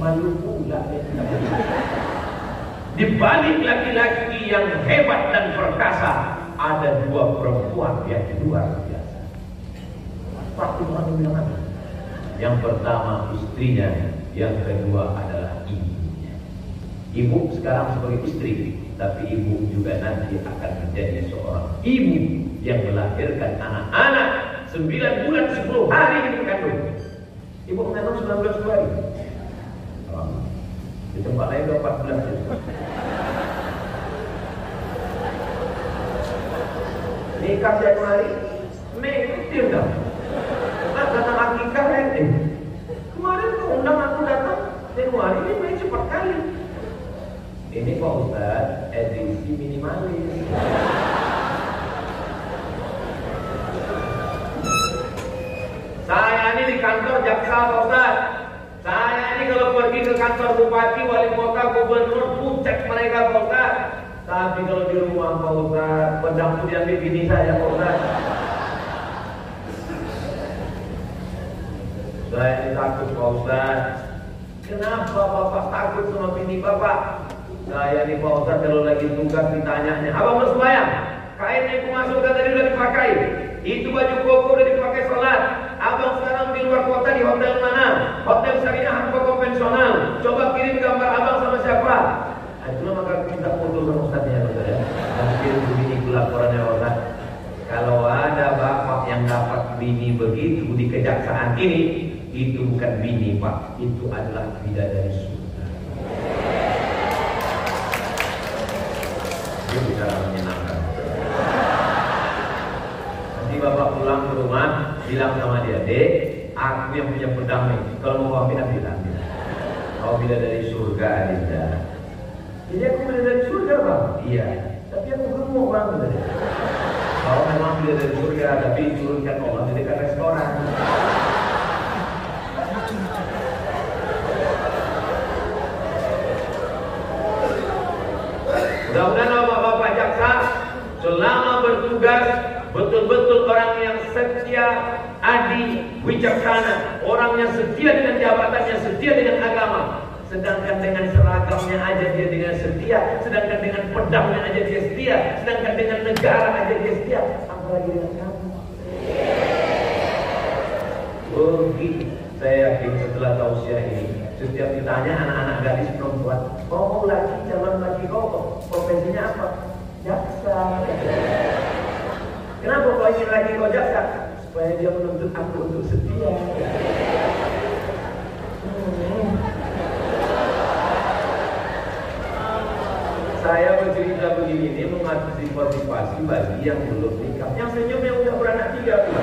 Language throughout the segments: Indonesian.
malu pula. Di balik laki-laki yang hebat dan perkasa ada dua perempuan yang luar biasa. Pasti orang bilang apa? Yang pertama istrinya, yang kedua adalah ibunya. Ibu sekarang sebagai istri, tapi ibu juga nanti akan menjadi seorang ibu yang melahirkan anak-anak 9 bulan 10 hari ibu kandung. Ibu mengandung 19 hari. Di tempat lain 14 hari. Nikah Januari, Mei kecil dah. Nah, datang akikah kemarin tuh undang aku datang Januari, ini Mei cepat kali. Ini Pak Ustaz, edisi minimalis. Saya ini di kantor jaksa Pak Ustaz. Saya ini kalau pergi ke kantor bupati, wali kota, gubernur, pucek mereka Pak Ustaz. Tapi kalau di rumah Pak Ustaz, pedang itu diambil bini saya Pak Ustaz. Saya ini takut Pak Ustaz. Kenapa Bapak takut sama bini Bapak? Saya ini Pak Ustaz kalau lagi tugas ditanyanya, abang mau sembahyang? Kain yang kumasukkan tadi udah dipakai. Itu baju koko udah dipakai sholat. Abang sekarang di luar kota di hotel mana? Hotel syariah atau konvensional? Coba kirim gambar abang sama siapa? Nah, itulah maka kita foto sama Ustaznya ya. Dan kirim bini laporannya Ustaz. Kalau ada bapak yang dapat bini begitu di kejaksaan ini, itu bukan bini Pak, itu adalah bidadari surga. Itu bicara menyenangkan. Nanti bapak pulang ke rumah, bilang sama dia, Dek, aku yang punya pedang nih. Kalau mau ambil, ambil. Kau bidadari surga, Adinda. Jadi aku bidadari surga Bang? Iya. Tapi aku gemuk Bang. Kau memang bidadari surga, tapi turunkan Allah di dekat restoran. Mudah-mudahan bapak-bapak jaksa selama bertugas betul-betul orang yang setia, adil, wicaksana, orang yang setia dengan jabatannya, setia dengan agama. Sedangkan dengan seragamnya aja dia dengan setia, sedangkan dengan pedangnya aja dia setia, sedangkan dengan negara aja dia setia, apalagi dengan kamu. Begitu saya yakin setelah tausiah ini, setiap ditanya anak-anak gadis perempuan, mau lagi calon lagi kau profesinya apa? Jaksa. Kenapa kau ingin lagi kau jaksa? Supaya dia menuntut aku untuk setia. Saya bercerita begini ini mengantisipasi bagi yang belum nikah, yang senyum yang udah beranak 3 pula.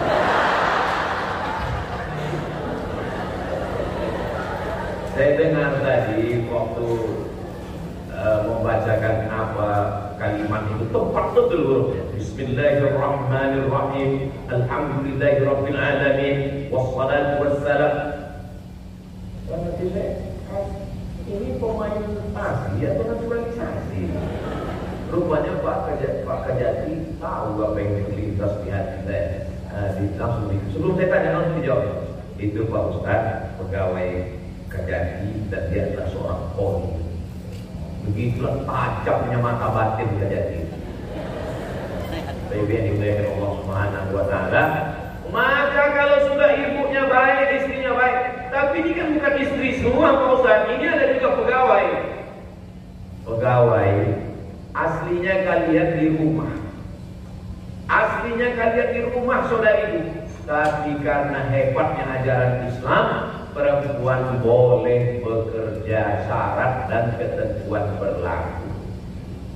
Saya dengar tadi waktu membacakan apa kalimat itu tepat betul hurufnya. Bismillahirrahmanirrahim. Alhamdulillahirabbil alamin. Wassalatu wassalam. Ini pemain asli atau naturalisasi? Rupanya Pak Kejati tahu apa yang terlintas di hati saya. Sebelum saya tanya langsung dijawab. Itu Pak Ustaz pegawai Kejati dan dia adalah seorang poli. Begitulah tajamnya mata batin Kejati. Baik yang dimuliakan Allah Subhanahu wa taala. Maka kalau sudah ibunya baik, istrinya baik, tapi ini kan bukan istri semua Pak Ustaz, ini ada juga pegawai. Pegawai aslinya kalian di rumah. Aslinya kalian di rumah saudariku. Tapi karena hebatnya ajaran Islam, perempuan boleh bekerja, syarat dan ketentuan berlaku.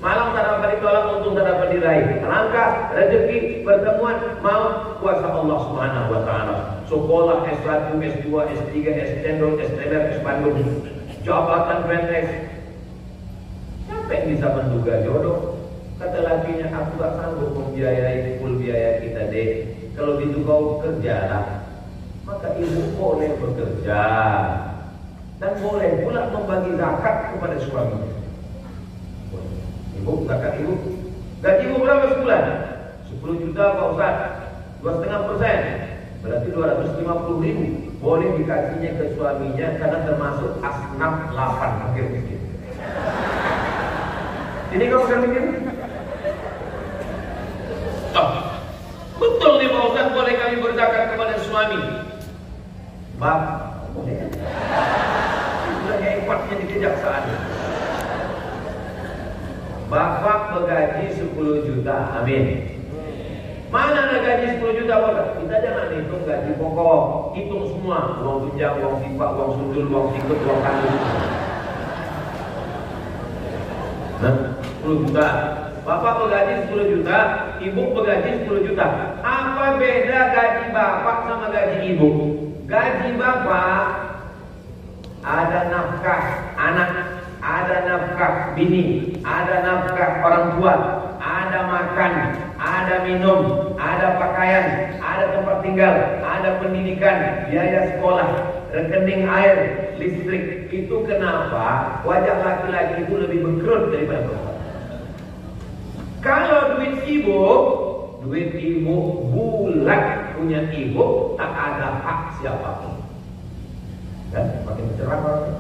Malam tak dapat ditolak, untung tak dapat diraih. Langkah, rezeki, pertemuan, mau kuasa Allah Subhanahu wa taala. Sekolah S1, S2, S3, S-Cendol, S-Teler, S-Bandung, jabatan PNS. Siapa yang bisa menduga jodoh? Kata lakinya, aku tak sanggup membiayai full biaya kita deh. Kalau gitu kau kerjalah. Maka ibu boleh bekerja dan boleh pula membagi zakat kepada suaminya. Ibu, zakat ibu. Gaji ibu berapa sebulan? 10 juta Pak Ustaz, 2,5%. Berarti 250.000. boleh dikasihnya ke suaminya karena termasuk asnaf 8 fakir miskin. Ini kau bukan mikir? Oh, betul nih Pak Ustaz, boleh kami berzakat kepada suami? Bapak boleh. Itulah hebatnya di kejaksaan. Bapak bergaji 10 juta, amin. Mana ada gaji 10 juta Bapak? Kita jangan hitung gaji pokok, hitung semua, uang tunjang, uang pipa, uang sundul, uang sikut, uang kandung. 10 juta. Bapak bergaji 10 juta, ibu bergaji 10 juta. Apa beda gaji bapak sama gaji ibu? Gaji bapak ada nafkah anak, ada nafkah bini, ada nafkah orang tua, ada makan, ada minum, ada pakaian, ada tempat tinggal, ada pendidikan, biaya sekolah, rekening air, listrik. Itu kenapa wajah laki-laki itu lebih berkerut daripada perempuan. Kalau duit ibu bulat punya ibu, tak ada hak siapapun. Dan makin cerah orang.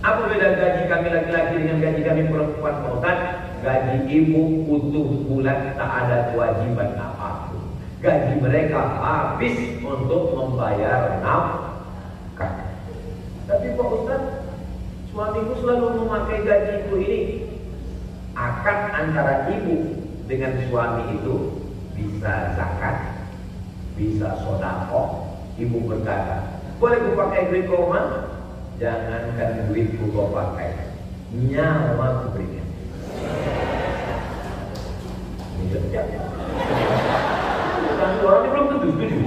Apa beda gaji kami laki-laki dengan gaji kami perempuan? Gaji ibu utuh bulat, tak ada kewajiban apapun. Gaji mereka habis untuk membayar nafkah. Tapi Pak Ustaz, suamiku selalu memakai gajiku ini. Akad antara ibu dengan suami itu bisa zakat, bisa sedekah. Ibu berkata, boleh ku pakai duit kau mah? Jangankan duitku kau pakai, nyawa ku berikan. Ini setiap ya. Orang ini belum tentu setuju.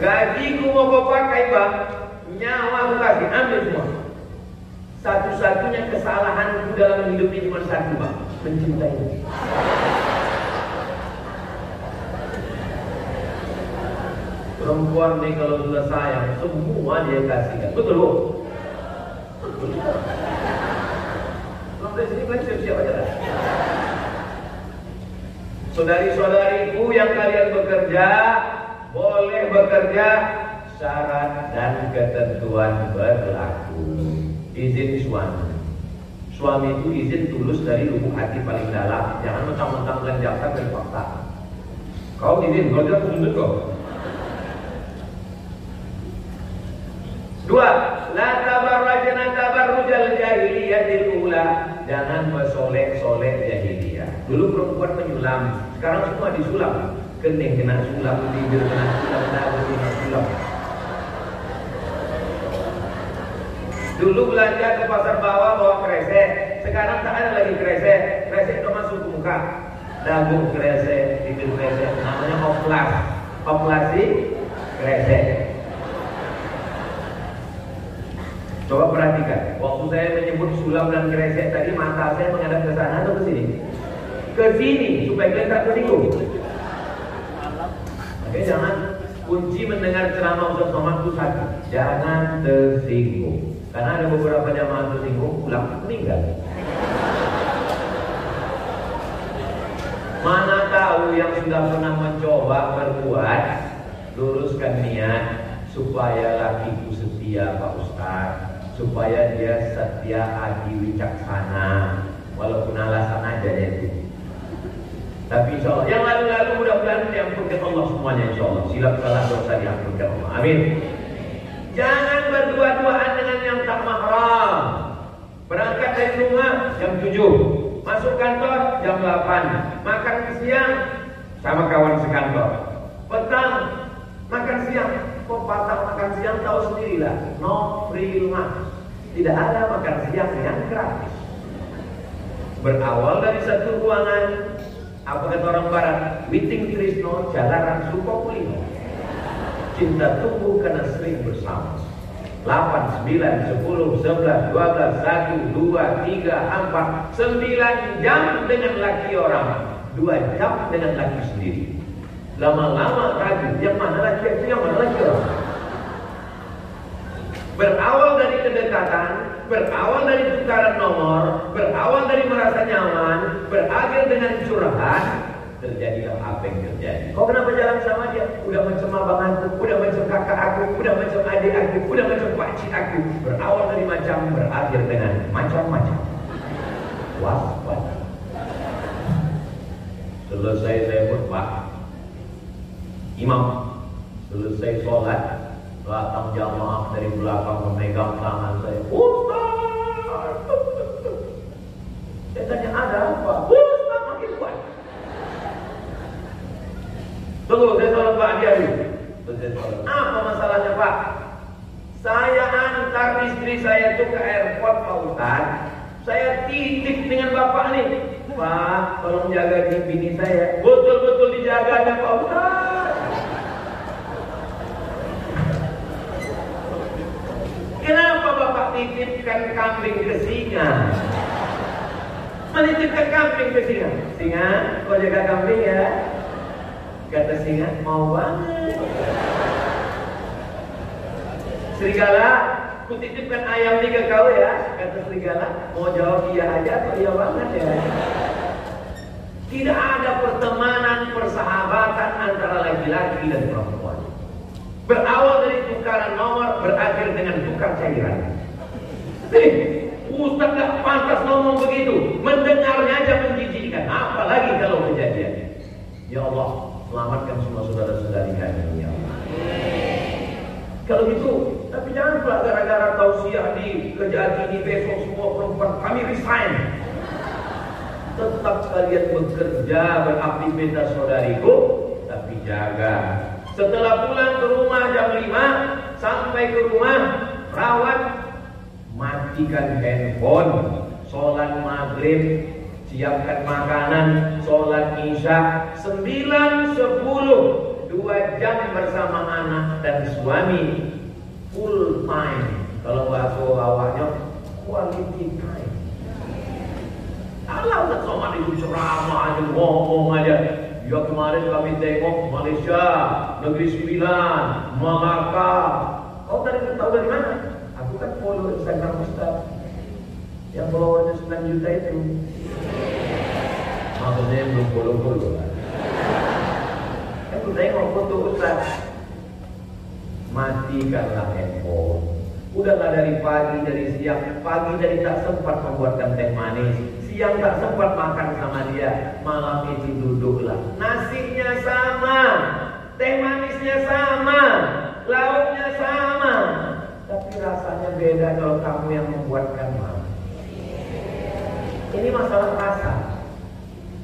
Gajiku mau kau pakai bang, nyawa ku kasih, ambil semua. Satu-satunya kesalahanku dalam hidup ini cuma satu bang, mencintai. Perempuan nih kalau sudah sayang, semua dia kasihkan. Betul bu? Betul. Kalau dari sini kalian siap-siap aja dah. Saudari-saudariku yang kalian bekerja, boleh bekerja, syarat dan ketentuan berlaku. Izin suami. Suami itu izin tulus dari lubuk hati paling dalam. Jangan mentang-mentang dan jaksa dan fakta. Kau izin, kalau tidak tuntut kau. 2. La tabarrajna tabarrujal jahiliyatil ula. Jangan bersolek-solek jahiliyah. Dulu perempuan menyulam, sekarang semua disulam. Kening kena sulam, bibir kena sulam, dagu kena sulam. Dulu belanja ke pasar bawah bawa kresek, sekarang tak ada lagi kresek. Kresek itu masuk ke muka, dagu kresek, bibir kresek. Namanya oplas, oplasi kresek. Coba perhatikan, waktu saya menyebut sulam dan kresek tadi, mata saya menghadap ke sana atau ke sini? Ke sini, supaya kalian tak tersinggung. Oke, jangan. Kunci mendengar ceramah Ustaz Somad itu satu, jangan tersinggung. Karena ada beberapa jamaah tersinggung, pulang meninggal. Mana tahu yang sudah pernah mencoba berbuat, luruskan niat supaya lakiku setia Pak Ustaz, supaya dia setia, adil, wicaksana, walaupun alasan aja itu. Tapi insya Allah yang lalu-lalu mudah-mudahan diampunkan Allah semuanya, insya Allah. Silap salah dosa diampunkan Allah, amin. Jangan berdua-duaan dengan yang tak mahram. Berangkat dari rumah jam 7, masuk kantor jam 8, makan siang sama kawan sekantor. Petang makan siang, kok patah makan siang tahu sendirilah, no free lunch. Tidak ada makan siang yang gratis. Berawal dari satu ruangan, apa kata orang barat, Witing Krisno Jalaran Sukokulino. Cinta tumbuh karena sering bersama. 8, 9, 10, 11, 12, 1, 2, 3, 4 9 jam dengan laki orang, 2 jam dengan laki sendiri. Lama-lama ragu, yang mana laki itu, yang mana laki orang. Berawal dari kedekatan, berawal dari tukaran nomor, berawal dari merasa nyaman, berakhir dengan curhat. terjadilah apa yang terjadi. Kau kenapa jalan sama dia? Udah macam abang aku, udah macam kakak aku, udah macam adik aku, udah macam pakcik aku. Berawal dari macam, berakhir dengan macam-macam. Waspada. Selesai saya khutbah, imam selesai sholat, datang jamaah dari belakang memegang tangan saya. Ustaz, saya tanya ada apa? Ustaz makin kuat. Tunggu, saya sholat Pak dia dulu. Apa masalahnya Pak? Saya antar istri saya itu ke airport Pak Ustaz. Saya titip dengan bapak nih, Pak, tolong jaga bini saya. Betul-betul dijaganya Pak Ustaz. Kenapa bapak titipkan kambing ke singa? Menitipkan kambing ke singa. Singa, kau jaga kambing ya. Kata singa, mau banget. Serigala, kutitipkan ayam nih ke kau ya. Kata serigala, mau jawab iya aja atau iya banget ya. Tidak ada pertemanan, persahabatan antara laki-laki dan perempuan. Berawal dari tukaran nomor, berakhir dengan tukar cairan. Ustaz gak pantas ngomong begitu. Mendengarnya aja menjijikkan. Apalagi kalau kejadian. Ya Allah, selamatkan semua saudara-saudari kami ya Allah. Kalau gitu, tapi jangan pula gara-gara tausiah di Kejati ini besok semua perempuan kami resign. Tetap kalian bekerja, beraktivitas saudariku, tapi jaga. Setelah pulang ke rumah jam 5, sampai ke rumah, rawat, matikan handphone, sholat maghrib, siapkan makanan, sholat isya, 9, 10, 2 jam bersama anak dan suami, full time. Kalau bahasa awalnya quality time. Kalau tak sama itu ceramah aja, ngomong aja. Ya kemarin kami tengok Malaysia, Negeri Sembilan, Malaka. Kau tadi tahu dari mana? Aku kan follow Instagram Ustaz yang followernya 9 juta itu. Maksudnya yang belum follow lah. Aku tengok foto Ustaz. Matikanlah handphone. Udahlah dari pagi, dari siang. Pagi dari tak sempat membuatkan teh manis, siang tak sempat makan sama dia, malam itu duduklah. Nasinya sama, teh manisnya sama, lauknya sama, tapi rasanya beda kalau kamu yang membuatkan malam. Ini masalah rasa.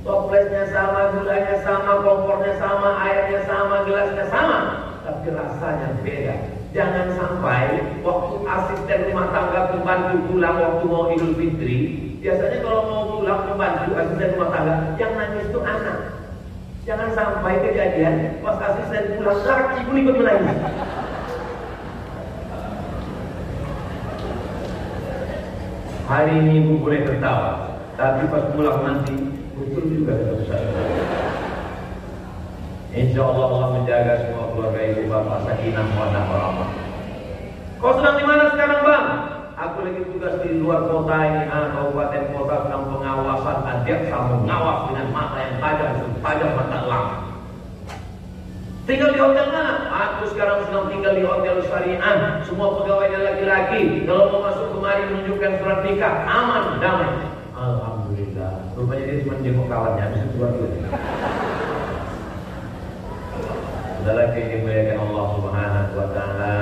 Toplesnya sama, gulanya sama, kompornya sama, airnya sama, gelasnya sama, tapi rasanya beda. Jangan sampai waktu asisten rumah tangga pembantu pulang waktu mau Idul Fitri, biasanya kalau mau pulang pembantu asisten rumah tangga, yang nangis itu anak. Jangan sampai kejadian pas asisten pulang laki pun ikut menangis. Hari ini ibu boleh tertawa, tapi pas pulang nanti betul juga dosa. Insya Allah Allah menjaga semua keluarga ibu bapak sakinah mawaddah warahmah. Kau sedang di mana sekarang bang? Aku lagi tugas di luar kota ini, kabupaten kota sedang pengawasan adik kamu ngawas dengan mata yang tajam mata elang. Tinggal di hotel mana? Aku sekarang sedang tinggal di hotel Syariah. Semua pegawainya laki-laki. Kalau mau masuk kemari menunjukkan surat nikah, aman, damai. Alhamdulillah. Rupanya dia cuma jenguk kawannya, habis itu keluar dulu. Adalah kemuliaan Allah Subhanahu wa taala.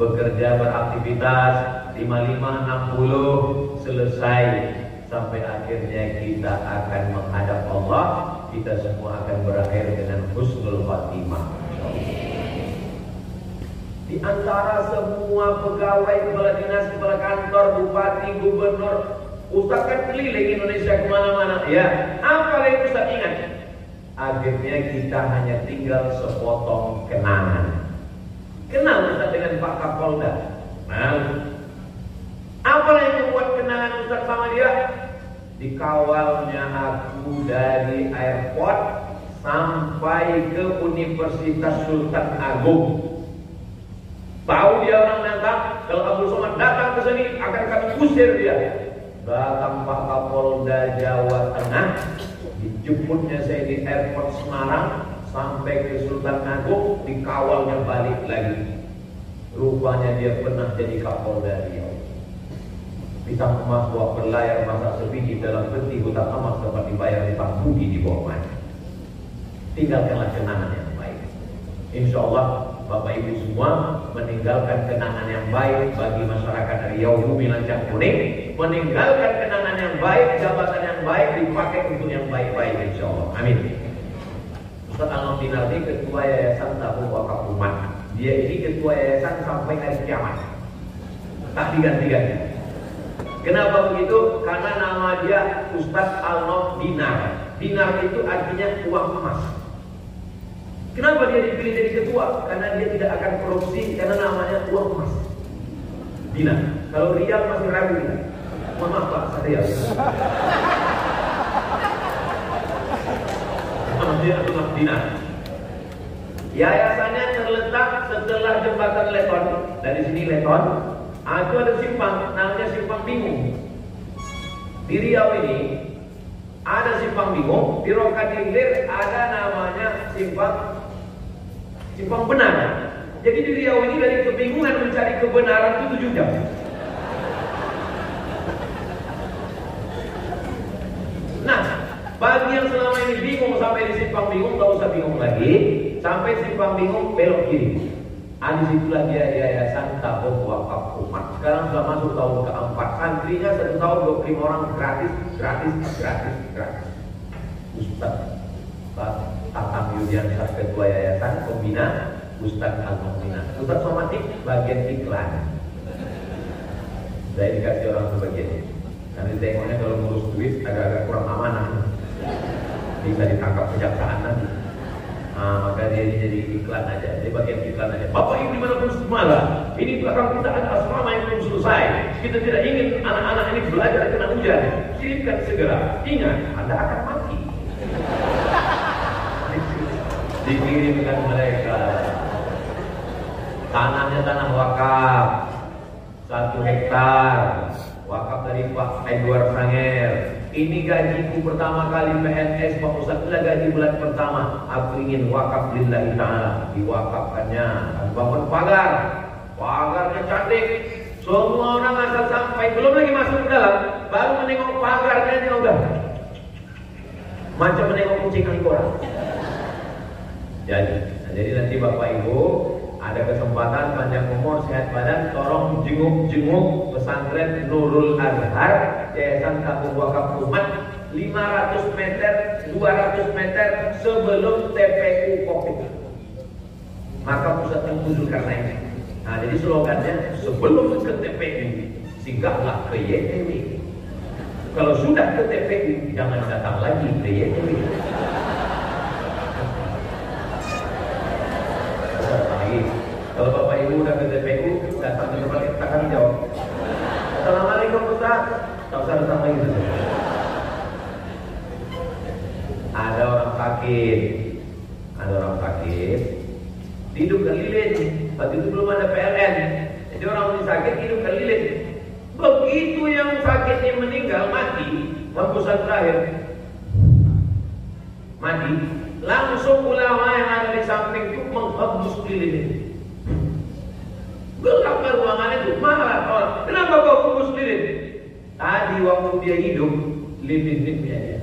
Bekerja, beraktivitas 55, 60 selesai sampai akhirnya kita akan menghadap Allah. Kita semua akan berakhir dengan husnul khatimah. Di antara semua pegawai, kepala dinas, kepala kantor, bupati, gubernur, Ustaz kan keliling Indonesia kemana-mana. Ya, apa yang Ustaz ingat? Akhirnya kita hanya tinggal sepotong kenangan. Kenal Ustaz dengan Pak Kapolda. Nah, apa yang membuat kenangan Ustaz sama dia? Dikawalnya aku dari airport sampai ke Universitas Sultan Agung. Tahu dia orang datang, kalau Abdul Somad datang ke sini akan kami usir dia. Datang Pak Kapolda Jawa Tengah, Jemputnya saya di airport Semarang, sampai ke Sultan Agung, dikawalnya balik lagi. Rupanya dia pernah jadi Kapolda Riau. Bintang emas buah berlayar masa sebiji dalam peti hutang emas dapat dibayar hutang budi di bawah mana. Tinggalkanlah kenangan yang baik. Insya Allah Bapak Ibu semua meninggalkan kenangan yang baik bagi masyarakat Riau Bumi Lancang Kuning, meninggalkan kenangan yang baik, jabatan yang baik dipakai untuk yang baik-baik insya Allah. Amin. Ustaz Al Dinardi, Ketua Yayasan Tabung Wakaf Umat. Dia ini Ketua Yayasan sampai hari kiamat. Tak diganti-ganti. Kenapa begitu? Karena nama dia Ustaz Al Dinar. Dinar itu artinya uang emas. Kenapa dia dipilih jadi ketua? Karena dia tidak akan korupsi, karena namanya uang emas. Dinar. Kalau rial masih ragu kita. Mohon maaf Pak, saya dia adalah dinar. Yayasannya terletak setelah jembatan Leton. Dari sini Leton, itu ada simpang, namanya Simpang Bingung. Di Riau ini ada Simpang Bingung, di Rokatinglir ada namanya Simpang Benar. Jadi di Riau ini dari kebingungan mencari kebenaran itu 7 jam. Nah, bagi yang selama ini bingung sampai di Simpang Bingung, gak usah bingung lagi. Sampai Simpang Bingung belok kiri. Disitulah dia Yayasan Tabung Wakaf Umat. Sekarang sudah masuk tahun keempat. Santrinya 1 tahun 25 orang gratis. Ustaz Tatam Yudiansyah Ketua Yayasan, Pembina Ustaz Al-Mu'mina. Ustaz Somatik bagian iklan. Saya dikasih orang sebagian. Nanti tengoknya kalau ngurus duit agak-agak kurang amanah. Bisa ditangkap kejaksaan nanti. Maka dia jadi iklan aja, dia bagian iklan aja. Bapak Ibu dimanapun semalam, ini belakang kita ada asrama yang belum selesai. Kita tidak ingin anak-anak ini belajar kena hujan. Kirimkan segera. Ingat, Anda akan mati. Dikirimkan mereka. Tanahnya tanah wakaf 1 hektar, wakaf dari Pak Edward Sanger. Ini gajiku pertama kali PNS Pak Ustaz, itulah gaji bulan pertama. Aku ingin wakaf lillahi ta'ala. Diwakafkannya, bangun pagar. Pagarnya cantik. Semua orang asal sampai, belum lagi masuk ke dalam, baru menengok pagarnya aja udah macam menengok kucing Angkora. Jadi nanti Bapak Ibu ada kesempatan panjang umur sehat badan, tolong jenguk pesantren Nurul Azhar Yayasan Tabung Wakaf Umat 500 meter 200 meter sebelum TPU Covid. Maka pusat Tengku Zulkarnain. Nah, jadi slogannya sebelum ke TPU singgahlah ke YTW. Kalau sudah ke TPU jangan datang lagi ke YTW. Kalau Bapak Ibu udah ke TPU, datang ke tempat kita akan jawab. Assalamualaikum Ustaz. Tak usah datang lagi. Ada orang sakit, hidup ke lilin. Waktu itu belum ada PLN. Jadi orang sakit hidup ke lilin. Begitu yang sakitnya meninggal mati, hembusan terakhir mati, langsung ulama yang ada di samping itu menghembus lilin. Gelap ruangan itu, marah orang. Kenapa kau hembus lilin? Tadi waktu dia hidup, lilin ini punya dia.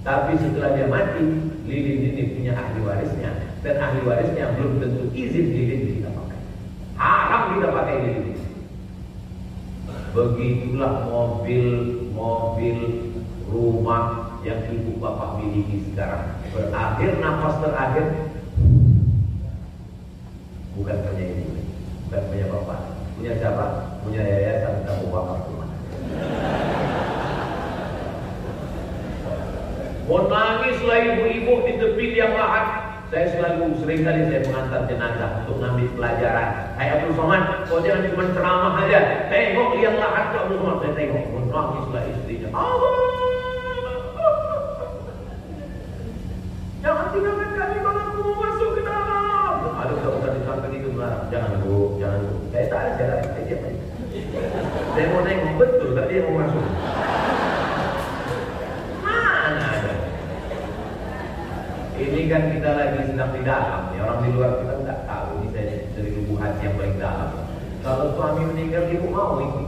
Tapi setelah dia mati, lilin ini punya ahli warisnya. Dan ahli warisnya belum tentu izin lilin kita pakai. Haram kita pakai lilin. Begitulah mobil, rumah yang ibu bapak miliki sekarang. Berakhir nafas terakhir bukan punya ibu, bukan punya bapak. Punya siapa? Punya Yayasan Tabung Wakaf Umat. Mau nangislah ibu-ibu di tepi liang lahat. Saya sering kali saya mengantar jenazah untuk ngambil pelajaran. Hai Abdul Somad, kau jangan cuma ceramah aja. Tengok liang lahat Abdul Somad. Saya tengok, menangislah istrinya. Jangan tinggalkan kami kalau aku mau masuk ke dalam. Ada ustaz di samping itu melarang. Jangan bu. Saya tak ada jalan. Saya diam aja. Saya mau nengok betul tak dia mau masuk. Mana ada? Ini kan kita lagi sedang di dalam ya. Orang di luar kita nggak tahu. Ini saya dari lubuk hati yang paling dalam. Kalau suami meninggal, ibu mau ikut?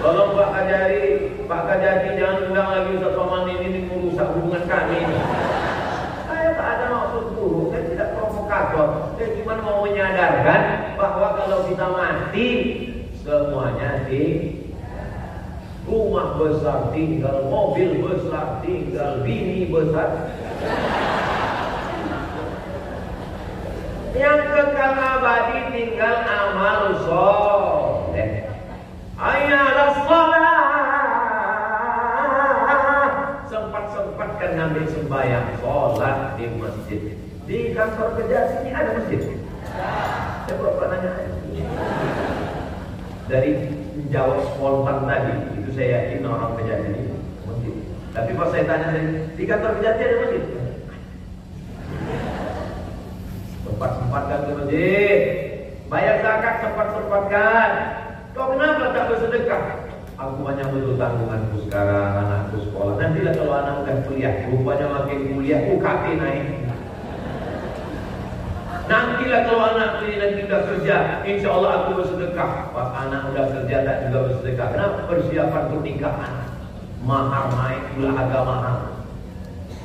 Tolong Pak Kajari jangan undang lagi Ustaz Somad ini merusak hubungan kami. Saya tak ada maksud buruk, saya tidak provokator. Saya cuma mau menyadarkan bahwa kalau kita mati, semuanya di rumah besar tinggal, mobil besar tinggal, bini besar. Yang kekal abadi tinggal amal soleh. Ayalah sholat. Sempat-sempatkan ngambil sembahyang sholat di masjid. Di kantor kerja sini ada masjid. Saya bapak nanya dari menjawab spontan tadi, itu saya yakin orang kerja sini masjid. Tapi pas saya tanya di kantor kerja ada masjid. Sempat-sempatkan ke masjid. Bayar zakat sempat-sempatkan. Kau kenapa tak bersedekah? Aku banyak betul tanggunganku sekarang, anakku sekolah. Nantilah kalau anak udah kuliah, rupanya makin kuliah, UKT naik. Nantilah kalau anak ini nanti udah kerja, insya Allah aku bersedekah. Pas anak udah kerja tak juga bersedekah. Kenapa? Persiapan pernikahan, mahar naik, pula agama mahal.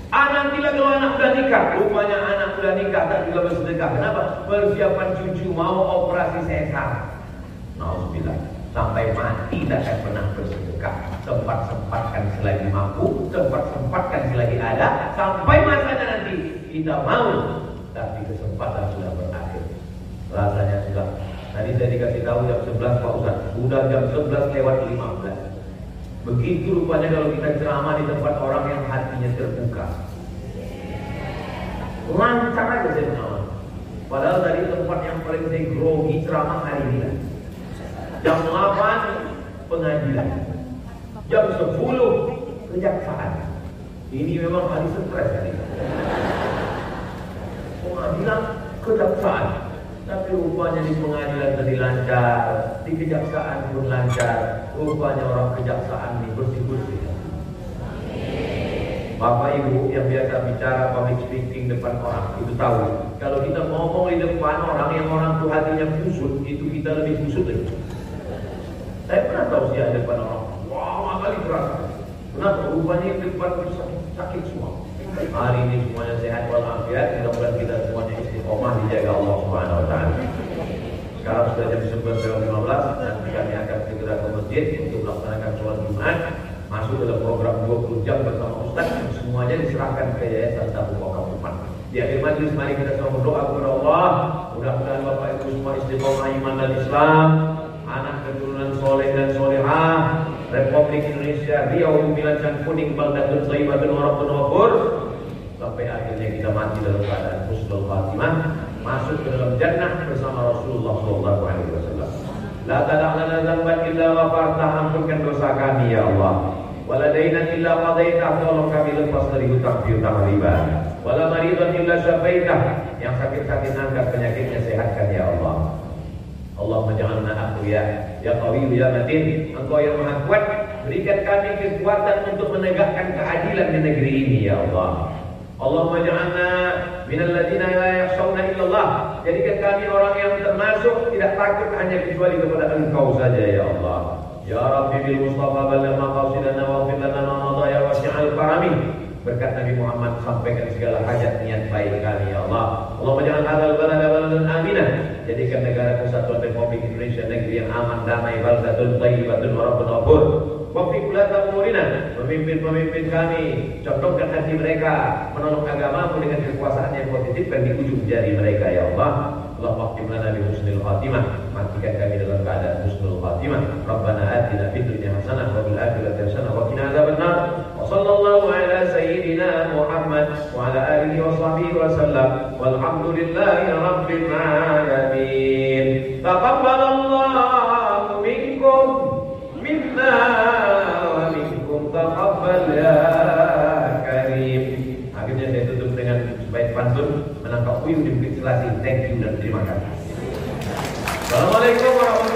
Nantilah kalau anak udah nikah, rupanya anak udah nikah tak juga bersedekah. Kenapa? Persiapan cucu mau operasi sesar. Nauzubillah, sampai mati tak akan pernah bersedekah. Sempat-sempatkan selagi mampu, sempat-sempatkan selagi ada, sampai masanya nanti kita mau, tapi kesempatan sudah berakhir. Rasanya sudah. Tadi saya dikasih tahu jam 11 Pak Ustaz, sudah jam 11 lewat 15. Begitu rupanya kalau kita ceramah di tempat orang yang hatinya terbuka. Lancar aja saya ceramah. Padahal tadi tempat yang paling saya grogi ceramah hari ini lah. Jam 8 pengadilan, jam 10 kejaksaan. Ini memang hari stres hari ini. Pengadilan, kejaksaan. Tapi rupanya di pengadilan tadi lancar, di kejaksaan pun lancar. Rupanya orang kejaksaan ini bersih-bersih. Bapak Ibu yang biasa bicara public speaking depan orang itu tahu, kalau kita ngomong di depan orang yang orang tuh hatinya kusut, itu kita lebih kusut lagi. Saya pernah tahu sih ada depan orang, wah kali terasa. Kenapa? Rupanya di depan sakit semua. Hari ini semuanya sehat walafiat, mudah-mudahan kita semuanya istiqomah dijaga Allah Subhanahu wa taala. Sekarang sudah jam 11.15, nanti kami akan segera ke masjid untuk melaksanakan sholat Jumat. Masuk dalam program 20 jam bersama Ustaz, semuanya diserahkan ke Yayasan Tabung Wakaf Umat. Di akhir majlis mari kita semua berdoa kepada Allah, mudah-mudahan Bapak Ibu semua istiqomah iman dan Islam, anak keturunan soleh dan solehah, Republik Indonesia Riau Milacan Kuning Baldatun Thayyibatun Warabbun Ghafur, sampai akhirnya kita mati dalam keadaan husnul khatimah, masuk ke dalam jannah bersama Rasulullah SAW. La tada' lana dzamban illa ghafartah, ampunkan dosa kami ya Allah. Wala dainan illa qadaitah, tolong kami lepas dari hutang-piutang riba. Wala maridan illa syafaitah, yang sakit-sakit angkat penyakitnya sehatkan ya Allah. Allahumma ja'alna aqwiya ya qawiyyu ya matin. Engkau yang maha kuat, berikan kami kekuatan untuk menegakkan keadilan di negeri ini ya Allah. Allahumma ja'alna minal ladzina la yakhshawna illallah. Jadikan kami orang yang termasuk tidak takut hanya kecuali kepada Engkau saja ya Allah. Ya Rabbi bil Mustafa balagh maqasidana wa fil lana ma madha ya wasi'al karami. Berkat Nabi Muhammad sampaikan segala hajat niat baik kami ya Allah. Allahumma ja'al hadzal balada baladan aminah. Jadikan negara Kesatuan Republik Indonesia negeri yang aman, damai, baldatun thayyibatun wa rabbun ghafur. Wafik ulata umurina, pemimpin-pemimpin kami, condongkan hati mereka menolong agamamu dengan kekuasaan yang positif dan di ujung jari mereka ya Allah. Allahumma khtim lana bi husnil khatimah, matikan kami dalam keadaan husnul khatimah. Rabbana atina fid dunya hasanah wa fil akhirati hasanah wa qina adzabannar. Wa sallallahu ala sayyidina Muhammad wa ala alihi wa sahbihi wa sallam. Walhamdulillahi rabbil alamin. Taqabbalallahu minkum minna wa minkum taqabbal ya karim. Akhirnya saya tutup dengan bait pantun menangkap puyuh di Bukit Selasih. Thank you dan terima kasih. Assalamualaikum warahmatullahi wabarakatuh.